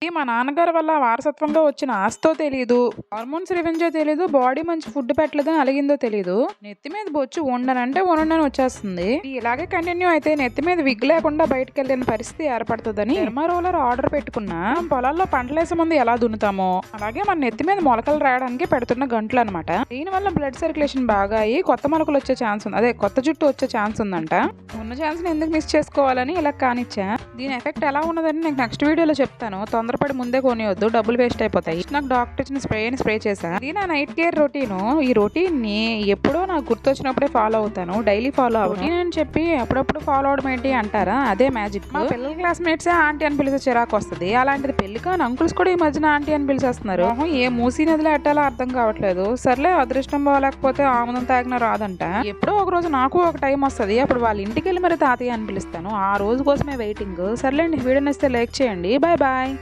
ఇది మా నాన్నగారి వల్ల వారసత్వంగా వచ్చిన ఆస్తో తెలీదు, హార్మోన్స్ రివెంజో తెలీదు, బాడీ మంచి ఫుడ్ పెట్టలేదని అలిగిందో తెలీదు. నెత్తి మీద బొచ్చు ఉండనంటే ఉండనని వచ్చేస్తుంది. ఇలాగే కంటిన్యూ అయితే నెత్తి మీద విగ్ లేకుండా బయటకు వెళ్ళిన పరిస్థితి ఏర్పడుతుందని డెర్మా రోలర్ ఆర్డర్ పెట్టుకున్నా. పొలాల్లో పంటలేసే ముందు ఎలా దున్నుతామో అలాగే మన నెత్తి మీద మొలకలు రావడానికి పెడుతున్న గంటలు అనమాట. దీని వల్ల బ్లడ్ సర్క్యులేషన్ బాగా అయ్యి కొత్త మొలకలు వచ్చే ఛాన్స్ ఉంది, అదే కొత్త జుట్టు వచ్చే ఛాన్స్ ఉందంట. ఉన్న ఛాన్స్ ని ఎందుకు మిస్ చేసుకోవాలని ఇలా కానిచ్చా. దీని ఎఫెక్ట్ ఎలా ఉన్నదని నాకు నెక్స్ట్ వీడియోలో చెప్తాను. తొందరపడి ముందే కొనివద్దు, డబ్బులు వేస్ట్ అయిపోతాయి. నాకు డాక్టర్ ఇచ్చిన స్ప్రేని స్ప్రే చేశా. ఇది నా నైట్ కేర్ రొటీన్. ఈ రొటీన్ ని ఎప్పుడో నాకు గుర్తొచ్చినప్పుడే ఫాలో అవుతాను, డైలీ ఫాలో అవుతాను అని చెప్పి అప్పుడప్పుడు ఫాలో అవడం ఏంటి అంటారా, అదే మ్యాజిక్. మా పిల్లల క్లాస్మేట్సే ఆంటీ అని పిలిచే చిరాకు వస్తుంది. అలాంటిది పెళ్లి కాని అంకుల్స్ కూడా ఈ మధ్యన ఆంటీ అని పిలిచేస్తున్నారు. ఏ మూసీ నదిలో ఎట్టాలో అర్థం కావట్లేదు. సర్లే, అదృష్టం బాగాలేకపోతే ఆముదం తాగిన రాదంట. ఎప్పుడో ఒక రోజు నాకు ఒక టైం వస్తుంది, అప్పుడు వాళ్ళ ఇంటికి వెళ్ళి మరి తాతయ్య అని పిలుస్తాను. ఆ రోజు కోసమే వెయిటింగ్. సర్లేండి, వీడియో నచ్చితే లైక్ చేయండి. Bye bye.